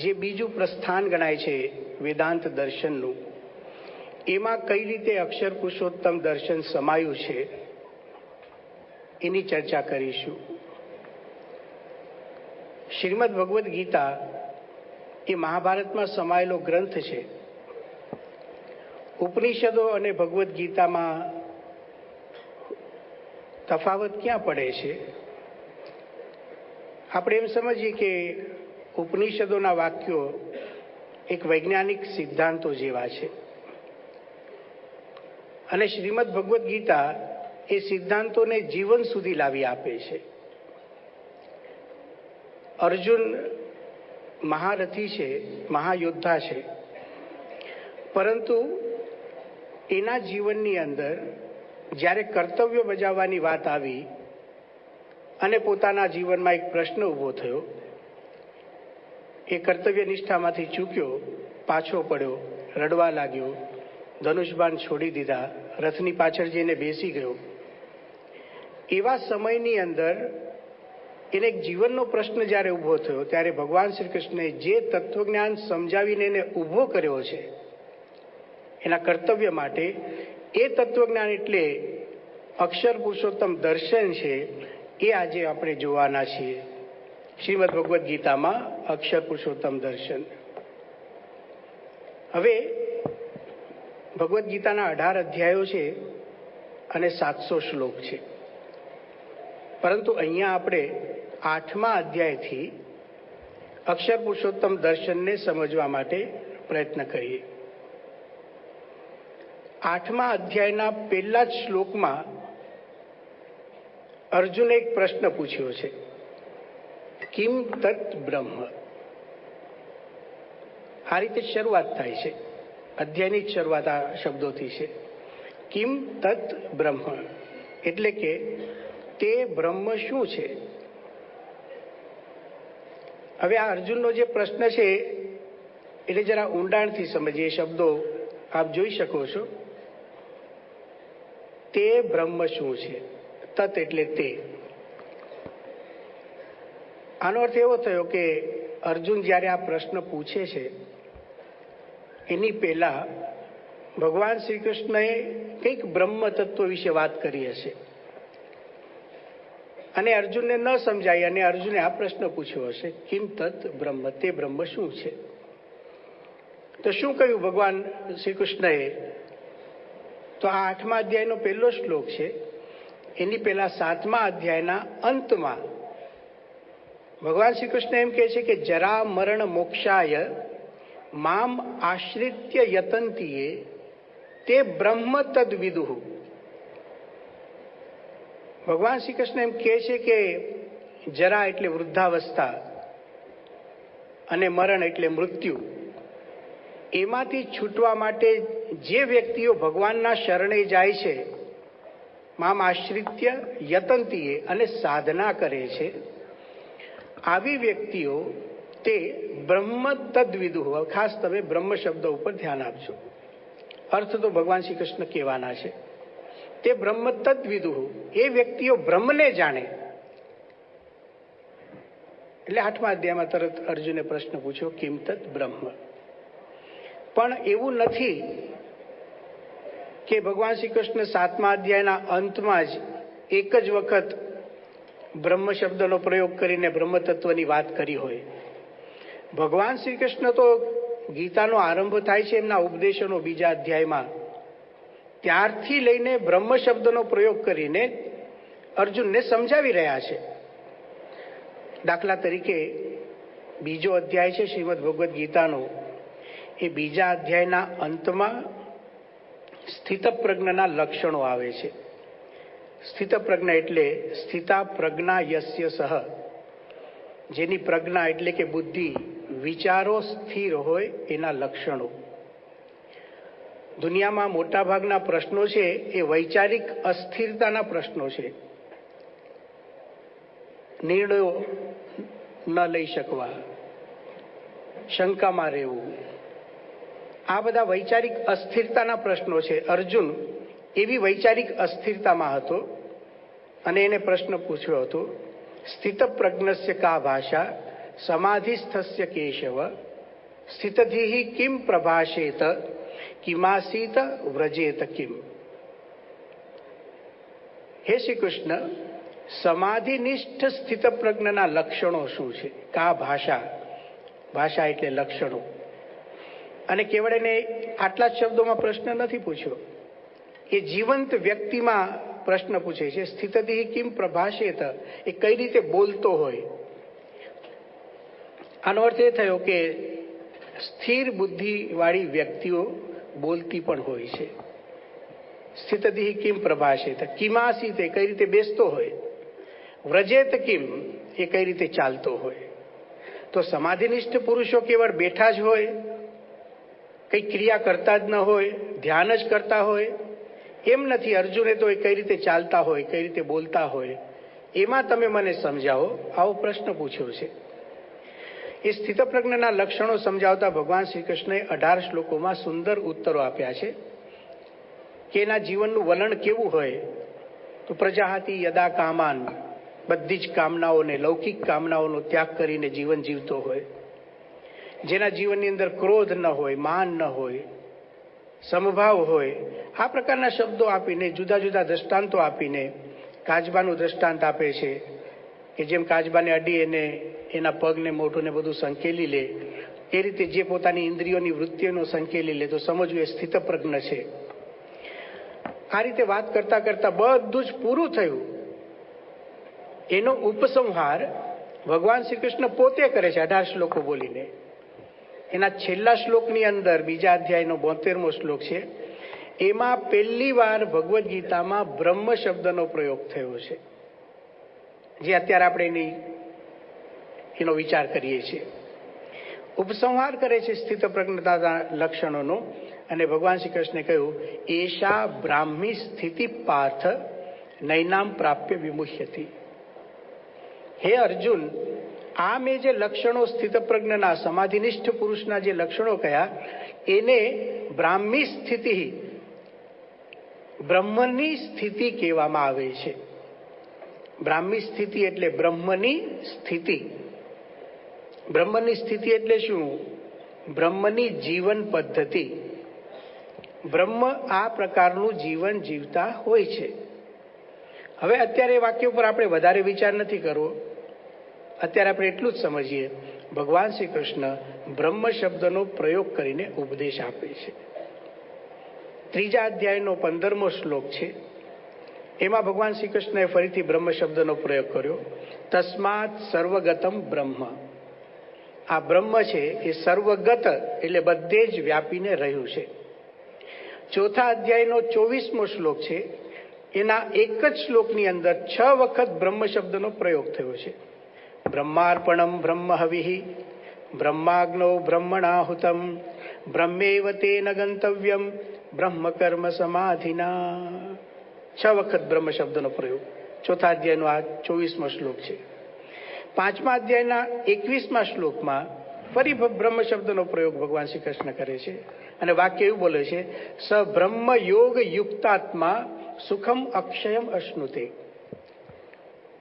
જે બીજું પ્રસ્થાન ગણાય છે વેદાંત દર્શનનું, એમાં કઈ રીતે અક્ષર પુરુષોત્તમ દર્શન સમાયું છે એની ચર્ચા કરીશું. શ્રીમદ ભગવદ્ ગીતા એ મહાભારતમાં સમાયેલો ગ્રંથ છે. ઉપનિષદો અને ભગવદ્ ગીતામાં તફાવત ક્યાં પડે છે? આપણે એમ સમજીએ કે ઉપનિષદોના વાક્યો એક વૈજ્ઞાનિક સિદ્ધાંતો જેવા છે અને શ્રીમદ ભગવદ્ ગીતા એ સિદ્ધાંતોને જીવન સુધી લાવી આપે છે. અર્જુન મહારથી છે, મહાયોદ્ધા છે, પરંતુ એના જીવનની અંદર જ્યારે કર્તવ્ય બજાવવાની વાત આવી અને પોતાના જીવનમાં એક પ્રશ્ન ઊભો થયો, એ કર્તવ્ય નિષ્ઠામાંથી ચૂક્યો, પાછો પડ્યો, રડવા લાગ્યો, ધનુષબાણ છોડી દીધા, રથની પાછળ જઈને બેસી ગયો. એવા સમયની અંદર એને એક જીવનનો પ્રશ્ન જ્યારે ઊભો થયો ત્યારે ભગવાન શ્રી કૃષ્ણએ જે તત્વજ્ઞાન સમજાવીને એને ઊભો કર્યો છે એના કર્તવ્ય માટે, એ તત્વજ્ઞાન એટલે અક્ષર પુરુષોત્તમ દર્શન છે. એ આજે આપણે જોવાના છીએ શ્રીમદ ભગવદ્ ગીતામાં, અક્ષર પુરુષોત્તમ દર્શન. હવે ભગવદ્ ગીતાના 18 અધ્યાયો છે અને 700 શ્લોક છે, પરંતુ અહીંયા આપણે 8મા અધ્યાયથી અક્ષર પુરુષોત્તમ દર્શનને સમજવા માટે પ્રયત્ન કરીએ. 8મા અધ્યાયના પહેલા જ શ્લોકમાં અર્જુને એક પ્રશ્ન પૂછ્યો છે, કિમ તત બ્રહ્મ. આ રીતે શરૂઆત થાય છે, અધ્યાયની જ શરૂઆત આ શબ્દોથી છે, કિમ તત બ્રહ્મ, એટલે કે તે બ્રહ્મ શું છે. હવે આ અર્જુનનો જે પ્રશ્ન છે એટલે જરા ઊંડાણથી સમજીએ. શબ્દો આપ જોઈ શકો છો. તે બ્રહ્મ શું છે? તત એટલે તે. આનો અર્થ એવો થયો કે અર્જુન જ્યારે આ પ્રશ્ન પૂછે છે એની પહેલા ભગવાન શ્રી કૃષ્ણએ કંઈક બ્રહ્મ તત્વ વિશે વાત કરી હશે અને અર્જુનને ન સમજાય અને અર્જુને આ પ્રશ્ન પૂછ્યો હશે, કિમ તત બ્રહ્મ, તે બ્રહ્મ શું છે? તો શું કહ્યું ભગવાન શ્રી કૃષ્ણએ? તો આ 8મા અધ્યાયનો પહેલો શ્લોક છે, એની પહેલા 7મા અધ્યાયના અંતમાં ભગવાન શ્રી કૃષ્ણ એમ કહે છે કે જરા મરણ મોક્ષાય મામ આશ્રિત્ય યતંતીએ તે બ્રહ્મ તદ વિદુઃ. ભગવાન શ્રી કૃષ્ણ એમ કહે છે કે જરા એટલે વૃદ્ધાવસ્થા અને મરણ એટલે મૃત્યુ, એમાંથી છૂટવા માટે જે વ્યક્તિઓ ભગવાનના શરણે જાય છે, મામ આશ્રિત્ય યતંતીએ, અને સાધના કરે છે, આવી વ્યક્તિઓ તે બ્રહ્મ તદ્વિદુઃ. ખાસ તમે બ્રહ્મ શબ્દ ઉપર ધ્યાન આપજો. અર્થ તો ભગવાન શ્રી કૃષ્ણ કહેવાના છે. તે બ્રહ્મ તદ્વિદુઃ, એ વ્યક્તિઓ બ્રહ્મને જાણે. એટલે 8મા અધ્યાયમાં તરત અર્જુને પ્રશ્ન પૂછ્યો, કિમ તત બ્રહ્મ. પણ એવું નથી કે ભગવાન શ્રી કૃષ્ણ 7મા અધ્યાયના અંતમાં જ એક જ વખત બ્રહ્મ શબ્દનો પ્રયોગ કરીને બ્રહ્મ તત્વની વાત કરી હોય. ભગવાન શ્રી કૃષ્ણ તો ગીતાનો આરંભ થાય છે એમના ઉપદેશોનો 2જા અધ્યાયમાં, ત્યારથી લઈને બ્રહ્મ શબ્દનો પ્રયોગ કરીને અર્જુનને સમજાવી રહ્યા છે. દાખલા તરીકે 2જો અધ્યાય છે શ્રીમદ ભગવદ્ ગીતાનો, એ 2જા અધ્યાયના અંતમાં સ્થિત પ્રજ્ઞના લક્ષણો આવે છે. સ્થિત પ્રજ્ઞા એટલે સ્થિતા પ્રજ્ઞા યસ્ય સહ, જેની પ્રજ્ઞા એટલે કે બુદ્ધિ, વિચારો સ્થિર હોય એના લક્ષણો. દુનિયામાં મોટાભાગના પ્રશ્નો છે એ વૈચારિક અસ્થિરતાના પ્રશ્નો છે. નિર્ણયો ન લઈ શકવા, શંકામાં રહેવું, આ બધા વૈચારિક અસ્થિરતાના પ્રશ્નો છે. અર્જુન એવી વૈચારિક અસ્થિરતામાં હતો અને એને પ્રશ્ન પૂછ્યો હતો, સ્થિત પ્રજ્ઞસ્ય કા ભાષા समाधिस्थस्य केशव स्थितधिः किम प्रभाषेत किमासीत व्रजेत किम. હે શ્રી કૃષ્ણ, સમાધિનિષ્ઠ સ્થિત પ્રજ્ઞના લક્ષણો શું છે? કા ભાષા, ભાષા એટલે લક્ષણો. અને કેવળ એને આટલા જ શબ્દોમાં પ્રશ્ન નથી પૂછ્યો, એ જીવંત વ્યક્તિમાં પ્રશ્ન પૂછે છે. સ્થિતધિ કિમ પ્રભાષેત, એ કઈ રીતે બોલતો હોય. આનો અર્થ એ થયો કે સ્થિર બુદ્ધિ વાળી વ્યક્તિઓ બોલતી પણ હોય છે. સ્થિતધિ કિમ પ્રભાષેત, કિમાસીત એ કઈ રીતે બેસતો હોય, વ્રજેત કિમ એ કઈ રીતે ચાલતો હોય. તો સમાધિનિષ્ઠ પુરુષો કેવળ બેઠા જ હોય, કઈ ક્રિયા કરતા જ ન હોય, ધ્યાન જ કરતા હોય એમ નથી. અર્જુને તો એ કઈ રીતે ચાલતા હોય, કઈ રીતે બોલતા હોય, એમાં તમે મને સમજાવો, આવો પ્રશ્ન પૂછ્યો છે. એ સ્થિતપ્રજ્ઞના લક્ષણો સમજાવતા ભગવાન શ્રી કૃષ્ણએ 18 શ્લોકોમાં સુંદર ઉત્તરો આપ્યા છે કે એના જીવનનું વલણ કેવું હોય. તો પ્રજાહતિ યદા કામાન, બધી જ કામનાઓને, લૌકિક કામનાઓનો ત્યાગ કરીને જીવન જીવતો હોય, જેના જીવનની અંદર ક્રોધ ન હોય, માન ન હોય, સમભાવ હોય. આ પ્રકારના શબ્દો આપીને, જુદા જુદા દ્રષ્ટાંતો આપીને કાચબાનું દ્રષ્ટાંત આપે છે કે જેમ કાચબાને અડી એને એના પગને, મોઢું ને બધું સંકેલી લે, એ રીતે જે પોતાની ઇન્દ્રિયોની વૃત્તિઓનો સંકેલી લે તો સમજવું એ સ્થિતપ્રજ્ઞ છે. આ રીતે વાત કરતા કરતા બધું જ પૂરું થયું. એનો ઉપસંહાર ભગવાન શ્રી કૃષ્ણ પોતે કરે છે 18 શ્લોકો બોલીને. એના છેલ્લા શ્લોકની અંદર, બીજા અધ્યાયનો 72મો શ્લોક છે, એમાં પહેલી વાર ભગવદ્ ગીતામાં બ્રહ્મ શબ્દનો પ્રયોગ થયો છે, જે અત્યારે આપણે એનો વિચાર કરીએ છીએ. ઉપસંહાર કરે છે સ્થિતપ્રજ્ઞતાના લક્ષણોનો. અને ભગવાન શ્રી કૃષ્ણે કહ્યું, એશા બ્રાહ્મી સ્થિતિ પાર્થ નૈનામ પ્રાપ્ય વિમુહ્યતિ. હે અર્જુન, આ મેં જે લક્ષણો સ્થિતપ્રજ્ઞના, સમાધિનિષ્ઠ પુરુષના જે લક્ષણો કયા, એને બ્રાહ્મી સ્થિતિ, બ્રહ્મની સ્થિતિ કહેવામાં આવે છે. બ્રાહ્મી સ્થિતિ એટલે બ્રહ્મની સ્થિતિ. બ્રહ્મની સ્થિતિ એટલે શું? બ્રહ્મની જીવન પદ્ધતિ. બ્રહ્મ આ પ્રકારનું જીવન જીવતા હોય છે. હવે અત્યારે વાક્ય ઉપર આપણે વધારે વિચાર નથી કરવો. અત્યારે આપણે એટલું જ સમજીએ, ભગવાન શ્રી કૃષ્ણ બ્રહ્મ શબ્દનો પ્રયોગ કરીને ઉપદેશ આપે છે. 3 અધ્યાયનો 15મો શ્લોક છે, એમાં ભગવાન શ્રી કૃષ્ણએ ફરીથી બ્રહ્મ શબ્દનો પ્રયોગ કર્યો. તસ્માત સર્વગતમ બ્રહ્મ. આ બ્રહ્મ છે એ સર્વગત એટલે બધે જ વ્યાપીને રહ્યું છે. 4 અધ્યાયનો 24મો શ્લોક છે, એના એક જ શ્લોકની અંદર 6 વખત બ્રહ્મ શબ્દનો પ્રયોગ થયો છે. બ્રહ્માર્પણમ બ્રહ્મ હવિઃ, બ્રહ્માગ્નૌ બ્રહ્મણાહુતમ, બ્રહ્મેવ તેન ગંતવ્યમ, બ્રહ્મ કર્મ સમાધિના. 6 વખત બ્રહ્મ શબ્દનો પ્રયોગ 4 અધ્યાયનો આ 24મો શ્લોક છે. 5મા અધ્યાયના 21મા શ્લોકમાં ફરી બ્રહ્મ શબ્દનો પ્રયોગ ભગવાન શ્રી કૃષ્ણ કરે છે અને વાક્ય એવું બોલે છે, સ બ્રહ્મ યોગ યુક્તાત્મા સુખમ અક્ષયમ અશ્નુતે.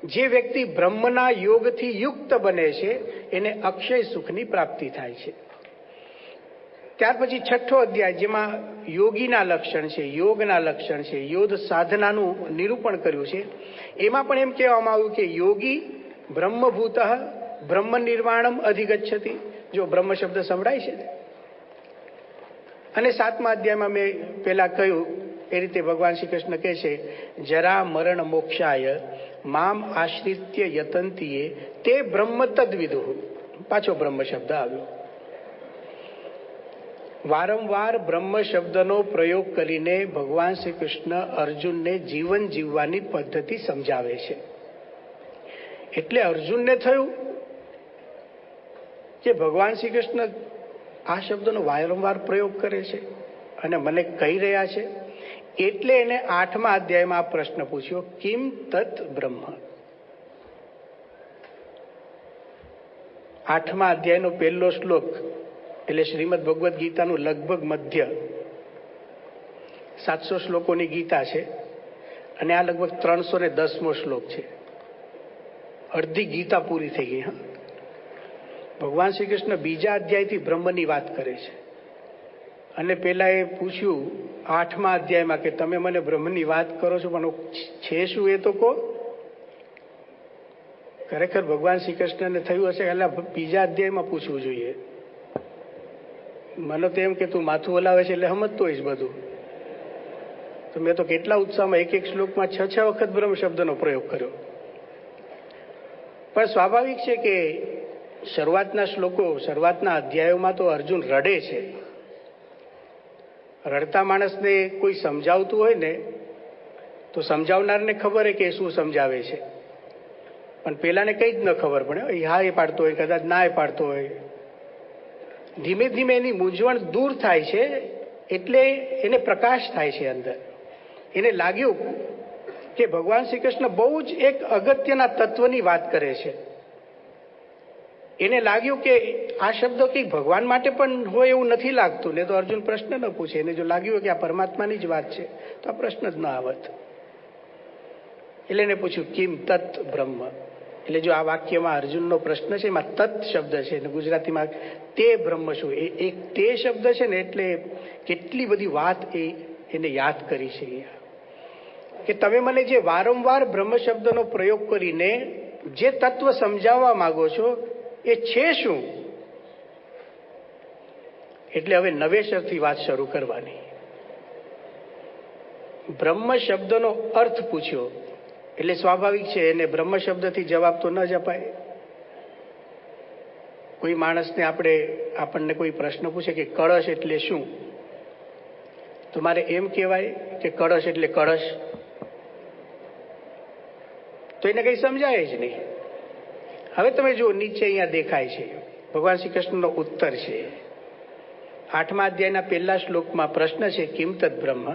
જે વ્યક્તિ બ્રહ્મના યોગથી યુક્ત બને છે એને અક્ષય સુખની પ્રાપ્તિ થાય છે. ત્યાર પછી 6થો અધ્યાય, જેમાં યોગીના લક્ષણ છે, યોગના લક્ષણ છે, યોગ સાધનાનું નિરૂપણ કર્યું છે, એમાં પણ એમ કહેવામાં આવ્યું કે યોગી બ્રહ્મભૂત બ્રહ્મ નિર્વાણમ અધિગચ્છતિ. જો બ્રહ્મ શબ્દ સંભળાય છે. અને 7મા અધ્યાયમાં મેં પહેલા કહ્યું એ રીતે ભગવાન શ્રી કૃષ્ણ કહે છે, જરા મરણ મોક્ષાય મામ આશ્રિત્ય યતંતીએ તે બ્રહ્મ તદ્વિદુઃ. પાછો બ્રહ્મ શબ્દ આવ્યો. વારંવાર બ્રહ્મ શબ્દનો પ્રયોગ કરીને ભગવાન શ્રી કૃષ્ણ અર્જુનને જીવન જીવવાની પદ્ધતિ સમજાવે છે. એટલે અર્જુનને થયું કે ભગવાન શ્રી કૃષ્ણ આ શબ્દનો વારંવાર પ્રયોગ કરે છે અને મને કહી રહ્યા છે. એટલે એને 8મા અધ્યાયમાં આ પ્રશ્ન પૂછ્યો, કિમ તત બ્રહ્મ. 8મા અધ્યાયનો 1લો શ્લોક એટલે શ્રીમદ ભગવદ્ ગીતાનું લગભગ મધ્ય. 700 શ્લોકોની ગીતા છે અને આ લગભગ 310મો શ્લોક છે. અડધી ગીતા પૂરી થઈ ગઈ. ભગવાન શ્રી કૃષ્ણ બીજા અધ્યાયથી બ્રહ્મની વાત કરે છે, અને પેલા એ પૂછ્યું 8મા અધ્યાયમાં કે તમે મને બ્રહ્મની વાત કરો છો, પણ છે શું એ તો કહો. ખરેખર ભગવાન શ્રી કૃષ્ણને થયું હશે એટલે બીજા અધ્યાયમાં પૂછવું જોઈએ. મને તો એમ કે તું માથું હલાવે છે એટલે સમજતો હોઈશ બધું. તો મેં તો કેટલા ઉત્સાહમાં એક શ્લોકમાં 6 વખત બ્રહ્મ શબ્દનો પ્રયોગ કર્યો. પણ સ્વાભાવિક છે કે શરૂઆતના શ્લોકો, શરૂઆતના અધ્યાયોમાં તો અર્જુન રડે છે. રડતા માણસને કોઈ સમજાવતું હોય ને તો સમજાવનારને ખબર છે કે શું સમજાવે છે, પણ પેલાને કંઈ જ ન ખબર પડે. હા એ પાડતો હોય, કદાચ ના એ પાડતો હોય. ધીમે ધીમે એની મૂંઝવણ દૂર થાય છે, એટલે એને પ્રકાશ થાય છે અંદર. એને લાગ્યું કે ભગવાન શ્રી કૃષ્ણ બહુ જ એક અગત્યના તત્વની વાત કરે છે. એને લાગ્યું કે આ શબ્દો કંઈક ભગવાન માટે પણ હોય એવું નથી લાગતું, ને તો અર્જુન પ્રશ્ન ન પૂછે. એને જો લાગ્યું હોય કે આ પરમાત્માની જ વાત છે તો આ પ્રશ્ન જ ન આવત. એટલે એને પૂછ્યું કિમ તત્ બ્રહ્મ. એટલે જો આ વાક્યમાં અર્જુનનો પ્રશ્ન છે, એમાં તત્ શબ્દ છે, અને ગુજરાતીમાં તે બ્રહ્મ શું. એક તે શબ્દ છે ને એટલે કેટલી બધી વાત એને યાદ કરી છે કે તમે મને જે વારંવાર બ્રહ્મ શબ્દનો પ્રયોગ કરીને જે તત્વ સમજાવવા માંગો છો એ છે શું. એટલે હવે નવેસરથી વાત શરૂ કરવાની. બ્રહ્મ શબ્દનો અર્થ પૂછ્યો એટલે સ્વાભાવિક છે એને બ્રહ્મ શબ્દથી જવાબ તો ન જ અપાય. કોઈ માણસને આપણને કોઈ પ્રશ્ન પૂછે કે કળશ એટલે શું, તો મારે એમ કહેવાય કે કળશ એટલે કળશ, તો એને કંઈ સમજાય જ નહીં. હવે તમે જુઓ નીચે અહીંયા દેખાય છે ભગવાન શ્રી કૃષ્ણનો ઉત્તર છે. 8મા અધ્યાયના પહેલા શ્લોકમાં પ્રશ્ન છે કિમ તત્ બ્રહ્મ.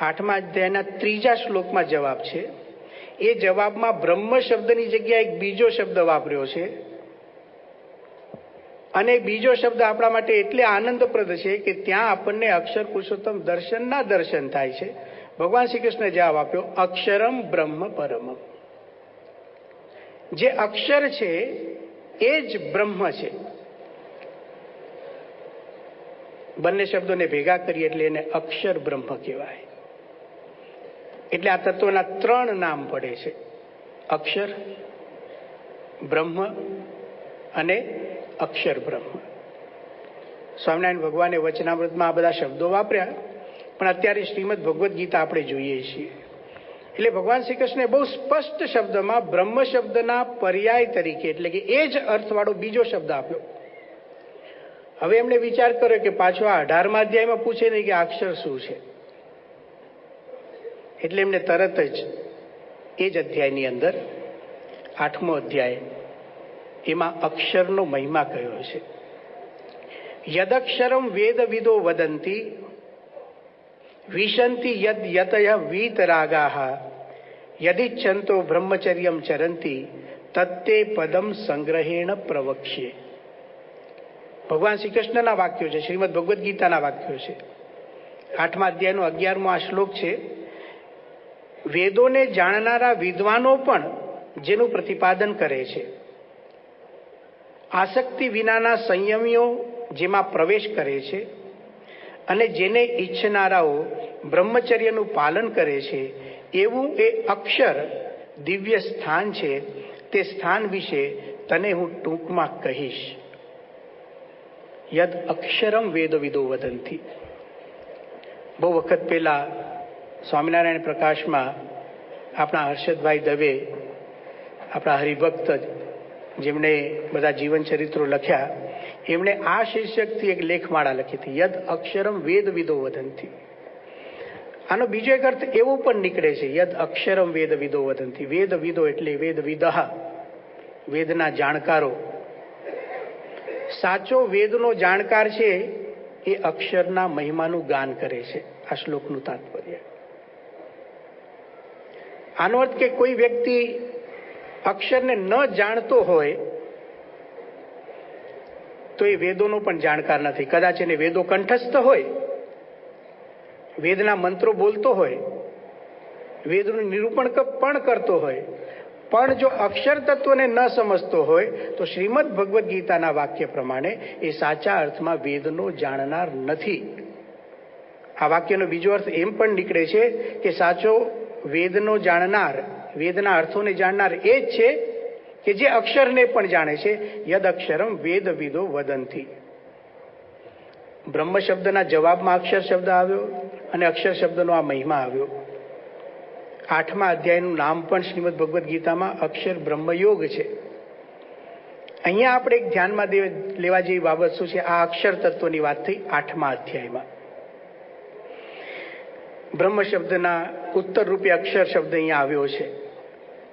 8મા અધ્યાયના 3જા શ્લોકમાં જવાબ છે. એ જવાબમાં બ્રહ્મ શબ્દની જગ્યાએ એક બીજો શબ્દ વાપર્યો છે, અને બીજો શબ્દ આપણા માટે એટલે આનંદપ્રદ છે કે ત્યાં આપણને અક્ષર પુરુષોત્તમ દર્શનના દર્શન થાય છે. ભગવાન શ્રી કૃષ્ણે જવાબ આપ્યો અક્ષરમ બ્રહ્મ પરમ. જે અક્ષર છે એ જ બ્રહ્મ છે. બંને શબ્દોને ભેગા કરીએ એટલે એને અક્ષર બ્રહ્મ કહેવાય. એટલે આ તત્વના 3 નામ પડે છે, અક્ષર, બ્રહ્મ અને અક્ષર બ્રહ્મ. સ્વામિનારાયણ ભગવાને વચનામૃતમાં આ બધા શબ્દો વાપર્યા, પણ અત્યારે શ્રીમદ ભગવદ્ ગીતા આપણે જોઈએ છીએ એટલે ભગવાન શ્રી કૃષ્ણે બહુ સ્પષ્ટ શબ્દમાં બ્રહ્મ શબ્દના પર્યાય તરીકે, એટલે કે એ જ અર્થવાળો બીજો શબ્દ આપ્યો. હવે એમણે વિચાર કર્યો કે પાછો આ 18મા અધ્યાયમાં પૂછે નહીં કે અક્ષર શું છે, એટલે એમને તરત જ એ જ અધ્યાયની અંદર 8મો અધ્યાય એમાં અક્ષરનો મહિમા કયો છે. યદક્ષરમ વેદ વિદો વદંતી વિશંતિ યદ યતય વીતરાગાહ યદિચ્છન્તો બ્રહ્મચર્યમ ચરંતી તત્તે પદમ સંગ્રહેણ પ્રવક્ષ્યે. ભગવાન શ્રી કૃષ્ણના વાક્યો છે, શ્રીમદ ભગવદ્ ગીતાના વાક્યો છે. 8મા અધ્યાયનો 11મો આ શ્લોક છે. વેદોને જાણનારા વિદ્વાનો પણ જેનું પ્રતિપાદન કરે છે, આસક્તિ વિનાના સંયમીઓ જેમાં પ્રવેશ કરે છે, અને જેને ઈચ્છનારાઓ બ્રહ્મચર્યનું પાલન કરે છે, એવું એ અક્ષર દિવ્ય સ્થાન છે. તે સ્થાન વિશે તને હું ટૂંકમાં કહીશ. યદ અક્ષરમ વેદ વિદો વદંતી. બહુ વખત પહેલા સ્વામિનારાયણ પ્રકાશમાં આપણા હર્ષદભાઈ દવે, આપણા હરિભક્ત જેમણે બધા જીવન ચરિત્રો લખ્યા, એમણે આ શીર્ષકથી એક લેખમાળા લખી હતી, યદ અક્ષરમ વેદ વિદો વદંતી. આનો બીજો એક અર્થ એવો પણ નીકળે છે, યદ અક્ષરમ વેદ વિદો વદંતી. વેદ વિદો એટલે વેદ વિદહ, વેદના જાણકારો. સાચો વેદનો જાણકાર છે એ અક્ષરના મહિમાનું ગાન કરે છે. આ શ્લોકનું તાત્પર્ય. આનો અર્થ કે કોઈ વ્યક્તિ અક્ષરને ન જાણતો હોય તો એ વેદોનો પણ જાણકાર નથી. કદાચ એને વેદો કંઠસ્થ હોય, વેદના મંત્રો બોલતો હોય, વેદનું નિરૂપણ પણ કરતો હોય, પણ જો અક્ષર તત્વને ન સમજતો હોય તો શ્રીમદ ભગવદ્ ગીતાના વાક્ય પ્રમાણે એ સાચા અર્થમાં વેદનો જાણનાર નથી. આ વાક્યનો બીજો અર્થ એમ પણ નીકળે છે કે સાચો વેદનો જાણનાર, વેદના અર્થોને જાણનાર એ જ છે કે જે અક્ષરને પણ જાણે છે. યદ અક્ષરમ વેદવિદો વદંતી. બ્રહ્મ શબ્દના જવાબમાં અક્ષર શબ્દ આવ્યો અને અક્ષર શબ્દનો આ મહિમા આવ્યો. 8મા અધ્યાયનું નામ પણ શ્રીમદ ભગવદ્ ગીતામાં અક્ષર બ્રહ્મયોગ છે. અહીંયા આપણે એક ધ્યાનમાં લેવા જેવી બાબત શું છે? આ અક્ષર તત્વની વાત થઈ 8મા અધ્યાયમાં. બ્રહ્મ શબ્દના ઉત્તર રૂપે અક્ષર શબ્દ અહીંયા આવ્યો છે.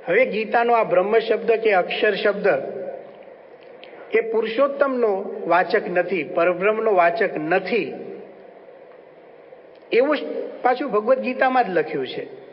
હવે ગીતાનો આ બ્રહ્મ શબ્દ કે અક્ષર શબ્દ એ પુરુષોત્તમનો વાચક નથી, પરબ્રહ્મનો વાચક નથી, એવું પાછું ભગવદ્ ગીતામાં જ લખ્યું છે.